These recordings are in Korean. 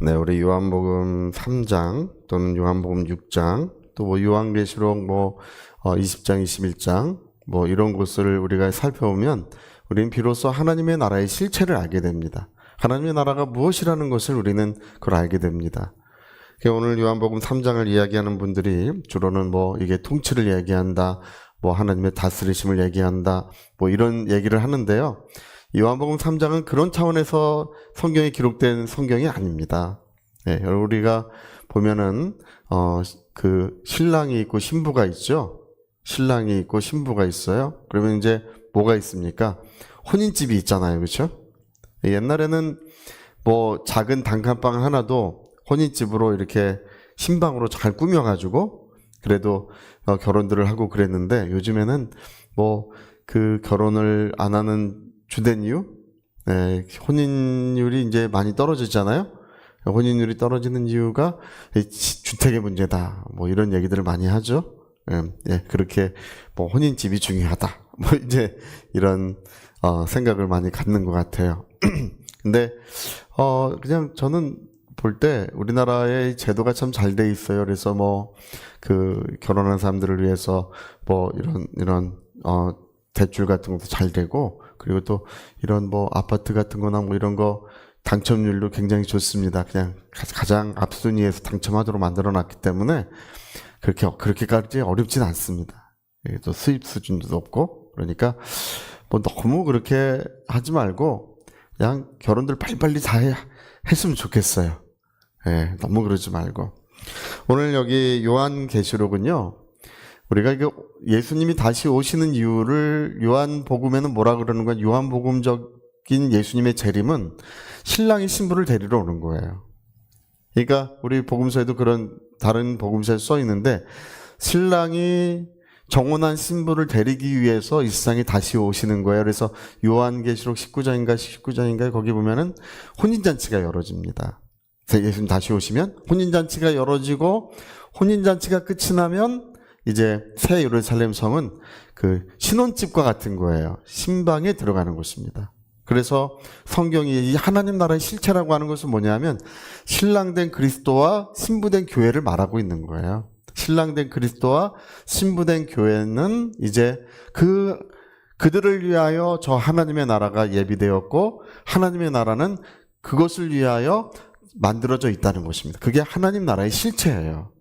네, 우리 요한복음 3장 또는 요한복음 6장 또 뭐 요한계시록 20장, 21장 이런 곳을 우리가 살펴보면 우리는 비로소 하나님의 나라의 실체를 알게 됩니다. 하나님의 나라가 무엇이라는 것을 우리는 그걸 알게 됩니다. 오늘 요한복음 3장을 이야기하는 분들이 주로는 이게 통치를 얘기한다, 하나님의 다스리심을 얘기한다, 이런 얘기를 하는데요. 요한복음 3장은 그런 차원에서 성경에 기록된 성경이 아닙니다. 네, 우리가 보면은 그 신랑이 있고 신부가 있죠. 신랑이 있고 신부가 있어요. 그러면 이제 뭐가 있습니까? 혼인집이 있잖아요, 그렇죠? 옛날에는 작은 단칸방 하나도 혼인집으로 이렇게 신방으로 잘 꾸며가지고 그래도 결혼들을 하고 그랬는데, 요즘에는 그 결혼을 안 하는 주된 이유? 네, 혼인율이 이제 많이 떨어지잖아요. 혼인율이 떨어지는 이유가 주택의 문제다. 이런 얘기들을 많이 하죠. 그렇게 혼인집이 중요하다. 이제 이런 생각을 많이 갖는 것 같아요. 근데 그냥 저는 볼 때 우리나라의 제도가 참 잘 돼 있어요. 그래서 그 결혼한 사람들을 위해서 이런 대출 같은 것도 잘 되고, 그리고 또 이런 아파트 같은 거나 이런 거 당첨률도 굉장히 좋습니다. 그냥 가장 앞순위에서 당첨하도록 만들어 놨기 때문에 그렇게까지 어렵진 않습니다. 또 수입 수준도 높고, 그러니까 너무 그렇게 하지 말고 그냥 결혼들 빨리빨리 다 했으면 좋겠어요. 예, 너무 그러지 말고. 오늘 여기 요한계시록은요, 우리가 예수님이 다시 오시는 이유를 요한복음에는 뭐라 그러는 거야? 요한복음적인 예수님의 재림은 신랑이 신부를 데리러 오는 거예요. 그러니까 우리 복음서에도 그런 다른 복음서에 써 있는데, 신랑이 정혼한 신부를 데리기 위해서 이 세상에 다시 오시는 거예요. 그래서 요한계시록 19장인가 거기 보면은 혼인잔치가 열어집니다. 예수님 다시 오시면 혼인잔치가 열어지고, 혼인잔치가 끝이 나면 이제 새 예루살렘 성은 그 신혼집과 같은 거예요. 신방에 들어가는 곳입니다. 그래서 성경이 이 하나님 나라의 실체라고 하는 것은 뭐냐면, 신랑된 그리스도와 신부된 교회를 말하고 있는 거예요. 신랑된 그리스도와 신부된 교회는 이제 그들을 위하여 저 하나님의 나라가 예비되었고, 하나님의 나라는 그것을 위하여 만들어져 있다는 것입니다. 그게 하나님 나라의 실체예요.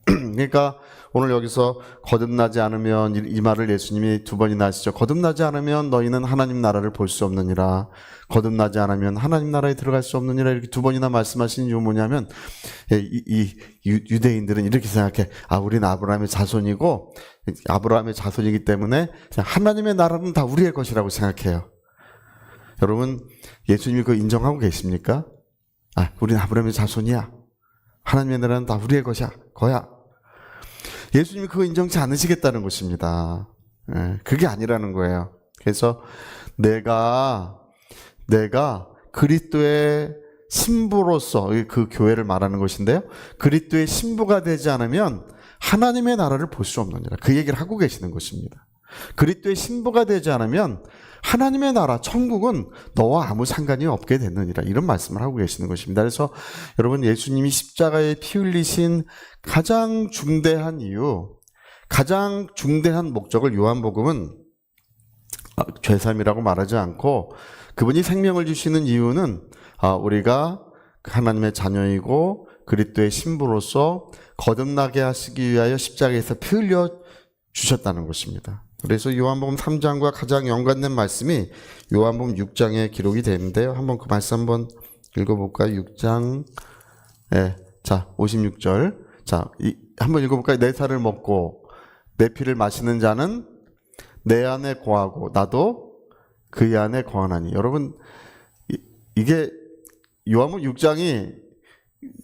그러니까 오늘 여기서 거듭나지 않으면, 이 말을 예수님이 두 번이나 하시죠. 거듭나지 않으면 너희는 하나님 나라를 볼 수 없느니라. 거듭나지 않으면 하나님 나라에 들어갈 수 없느니라. 이렇게 두 번이나 말씀하신 이유 뭐냐면, 유대인들은 이렇게 생각해. 우리는 아브라함의 자손이고, 아브라함의 자손이기 때문에 하나님의 나라는 다 우리의 것이라고 생각해요. 여러분, 예수님이 그거 인정하고 계십니까? 우리는 아브라함의 자손이야. 하나님의 나라는 다 우리의 것이야. 거야. 예수님이 그거 인정치 않으시겠다는 것입니다. 그게 아니라는 거예요. 그래서 내가 그리스도의 신부로서, 그 교회를 말하는 것인데요, 그리스도의 신부가 되지 않으면 하나님의 나라를 볼 수 없느니라. 그 얘기를 하고 계시는 것입니다. 그리스도의 신부가 되지 않으면 하나님의 나라, 천국은 너와 아무 상관이 없게 됐느니라. 이런 말씀을 하고 계시는 것입니다. 그래서 여러분, 예수님이 십자가에 피 흘리신 가장 중대한 이유, 가장 중대한 목적을 요한복음은 죄삼이라고 말하지 않고, 그분이 생명을 주시는 이유는 우리가 하나님의 자녀이고 그리스도의 신부로서 거듭나게 하시기 위하여 십자가에서 피 흘려 주셨다는 것입니다. 그래서 요한복음 3장과 가장 연관된 말씀이 요한복음 6장에 기록이 되는데요. 한번 그 말씀 한번 읽어볼까요? 6장, 자, 56절. 자, 한번 읽어볼까요? 내 살을 먹고 내 피를 마시는 자는 내 안에 거하고 나도 그의 안에 거하나니. 여러분, 이게 요한복음 6장이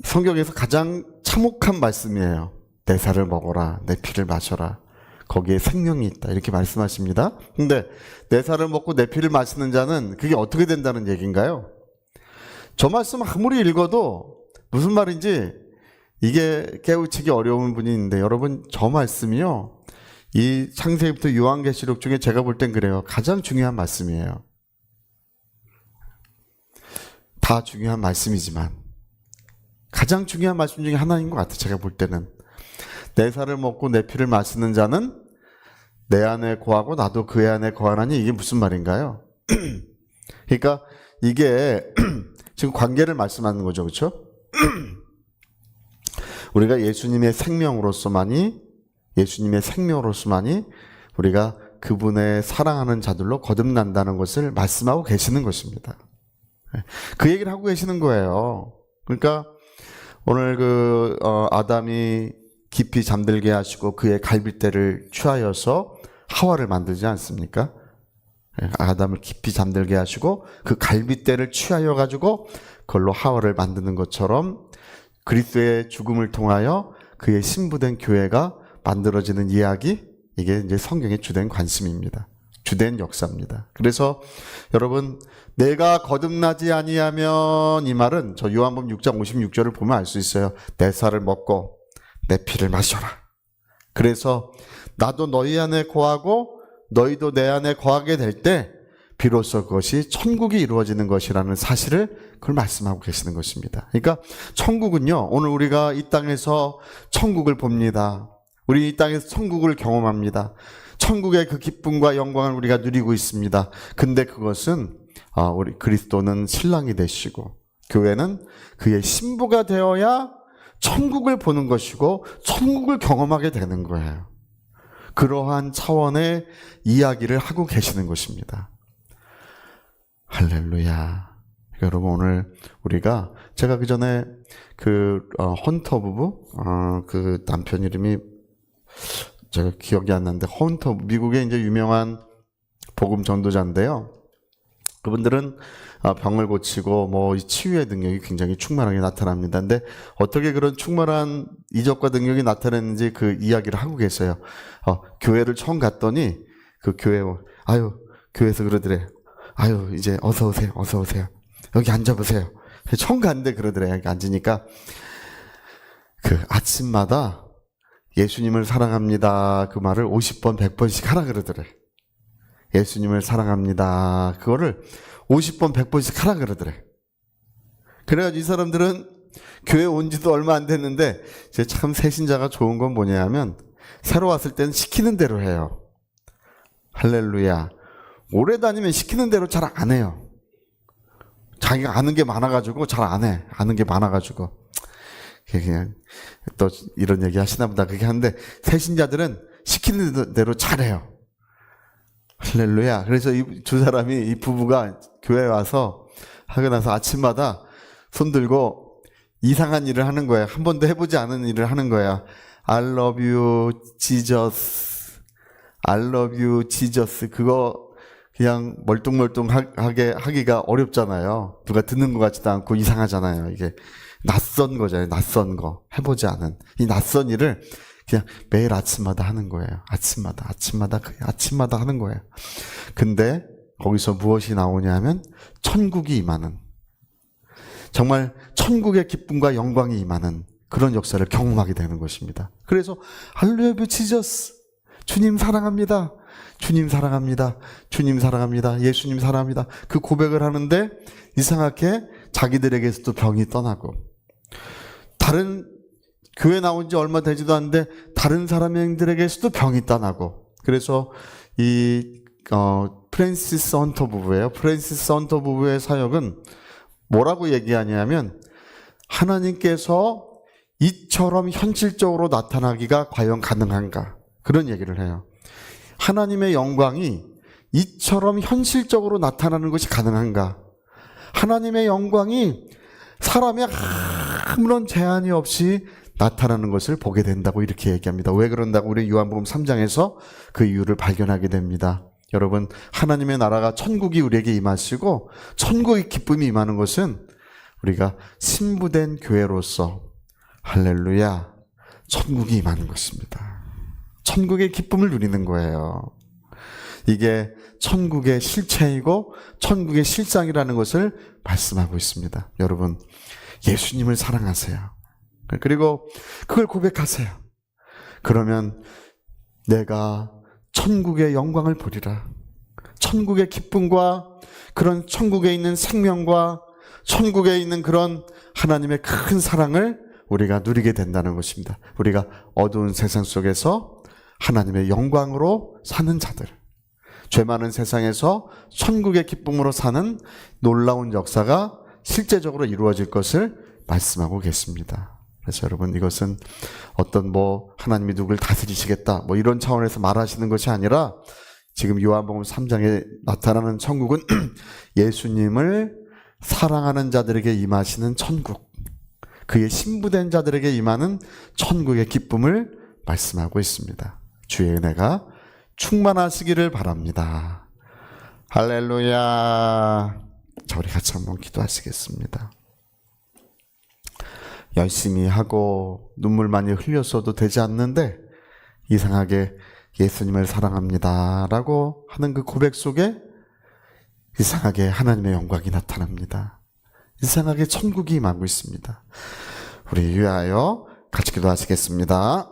성경에서 가장 참혹한 말씀이에요. 내 살을 먹어라, 내 피를 마셔라. 거기에 생명이 있다. 이렇게 말씀하십니다. 근데 내 살을 먹고 내 피를 마시는 자는 그게 어떻게 된다는 얘기인가요? 저 말씀 아무리 읽어도 무슨 말인지 이게 깨우치기 어려운 분이 있는데, 여러분, 저 말씀이요, 이 창세기부터 요한계시록 중에 제가 볼 땐 그래요. 가장 중요한 말씀이에요. 다 중요한 말씀이지만 가장 중요한 말씀 중에 하나인 것 같아요. 제가 볼 때는. 내 살을 먹고 내 피를 마시는 자는 내 안에 거하고 나도 그의 안에 거하나니, 이게 무슨 말인가요? 그러니까 이게 지금 관계를 말씀하는 거죠. 그렇죠? 우리가 예수님의 생명으로서만이 우리가 그분의 사랑하는 자들로 거듭난다는 것을 말씀하고 계시는 것입니다. 그 얘기를 하고 계시는 거예요. 그러니까 오늘 아담이 깊이 잠들게 하시고 그의 갈빗대를 취하여서 하와를 만들지 않습니까? 아담을 깊이 잠들게 하시고 그 갈빗대를 취하여 가지고 그걸로 하와를 만드는 것처럼 그리스도의 죽음을 통하여 그의 신부된 교회가 만들어지는 이야기, 이게 이제 성경의 주된 관심입니다. 주된 역사입니다. 그래서 여러분, 내가 거듭나지 아니하면, 이 말은 저 요한복음 6장 56절을 보면 알 수 있어요. 내 살을 먹고 내 피를 마셔라. 그래서 나도 너희 안에 거하고 너희도 내 안에 거하게 될 때 비로소 그것이 천국이 이루어지는 것이라는 사실을 그걸 말씀하고 계시는 것입니다. 그러니까 천국은요, 오늘 우리가 이 땅에서 천국을 봅니다. 우리 이 땅에서 천국을 경험합니다. 천국의 그 기쁨과 영광을 우리가 누리고 있습니다. 근데 그것은 우리 그리스도는 신랑이 되시고 교회는 그의 신부가 되어야 천국을 보는 것이고 천국을 경험하게 되는 거예요. 그러한 차원의 이야기를 하고 계시는 것입니다. 할렐루야. 여러분, 오늘 우리가, 제가 그 전에 헌터 부부, 그 남편 이름이 제가 기억이 안 나는데, 헌터, 미국의 이제 유명한 복음 전도자인데요. 그분들은 병을 고치고 뭐 치유의 능력이 굉장히 충만하게 나타납니다. 근데 어떻게 그런 충만한 이적과 능력이 나타났는지 그 이야기를 하고 계세요. 교회를 처음 갔더니 그 교회에서 그러더래. 이제 어서 오세요. 여기 앉아보세요. 처음 갔는데 그러더래. 여기 앉으니까 그 아침마다 예수님을 사랑합니다. 그 말을 50번, 100번씩 하라 그러더래. 예수님을 사랑합니다. 그거를 50번, 100번씩 하라 그러더래. 그래가지고 이 사람들은 교회 온 지도 얼마 안 됐는데, 제 참 새신자가 좋은 건 뭐냐 하면, 새로 왔을 때는 시키는 대로 해요. 할렐루야. 오래 다니면 시키는 대로 잘 안 해요. 자기가 아는 게 많아가지고 잘 안 해. 아는 게 많아가지고. 그냥 또 이런 얘기 하시나 보다. 그렇게 하는데, 새신자들은 시키는 대로 잘해요. 할렐루야. 그래서 이 두 사람이, 이 부부가 교회에 와서 하고 나서 아침마다 손 들고 이상한 일을 하는 거야. 한 번도 해보지 않은 일을 하는 거야. I love you, Jesus. I love you, Jesus. 그거 그냥 멀뚱멀뚱하게 하기가 어렵잖아요. 누가 듣는 것 같지도 않고 이상하잖아요. 이게 낯선 거잖아요. 낯선 거. 해보지 않은. 이 낯선 일을 그냥 매일 아침마다 하는 거예요. 아침마다 하는 거예요. 근데 거기서 무엇이 나오냐 하면 천국이 임하는, 정말 천국의 기쁨과 영광이 임하는 그런 역사를 경험하게 되는 것입니다. 그래서 할렐루야 지저스, 주님 사랑합니다. 주님 사랑합니다. 주님 사랑합니다. 예수님 사랑합니다. 그 고백을 하는데 이상하게 자기들에게서도 병이 떠나고, 다른 교회 나온 지 얼마 되지도 않는데 다른 사람들에게서도 병이 떠나고, 그래서 프랜시스 헌터 부부예요. 프랜시스 헌터 부부의 사역은 뭐라고 얘기하냐면, 하나님께서 이처럼 현실적으로 나타나기가 과연 가능한가, 그런 얘기를 해요. 하나님의 영광이 이처럼 현실적으로 나타나는 것이 가능한가? 하나님의 영광이 사람의 아무런 제한이 없이 나타나는 것을 보게 된다고 이렇게 얘기합니다. 왜 그런다고 우리 요한복음 3장에서 그 이유를 발견하게 됩니다. 여러분, 하나님의 나라가, 천국이 우리에게 임하시고 천국의 기쁨이 임하는 것은 우리가 신부된 교회로서, 할렐루야, 천국이 임하는 것입니다. 천국의 기쁨을 누리는 거예요. 이게 천국의 실체이고 천국의 실상이라는 것을 말씀하고 있습니다. 여러분, 예수님을 사랑하세요. 그리고 그걸 고백하세요. 그러면 내가 천국의 영광을 보리라. 천국의 기쁨과 그런 천국에 있는 생명과 천국에 있는 그런 하나님의 큰 사랑을 우리가 누리게 된다는 것입니다. 우리가 어두운 세상 속에서 하나님의 영광으로 사는 자들, 죄 많은 세상에서 천국의 기쁨으로 사는 놀라운 역사가 실제적으로 이루어질 것을 말씀하고 계십니다. 그래서 여러분, 이것은 어떤 하나님이 누굴 다스리시겠다 이런 차원에서 말하시는 것이 아니라, 지금 요한복음 3장에 나타나는 천국은 예수님을 사랑하는 자들에게 임하시는 천국, 그의 신부된 자들에게 임하는 천국의 기쁨을 말씀하고 있습니다. 주의 은혜가 충만하시기를 바랍니다. 할렐루야. 자, 우리 같이 한번 기도하시겠습니다. 열심히 하고 눈물 많이 흘렸어도 되지 않는데 이상하게 예수님을 사랑합니다 라고 하는 그 고백 속에 이상하게 하나님의 영광이 나타납니다. 이상하게 천국이 임하고 있습니다. 우리 위하여 같이 기도하시겠습니다.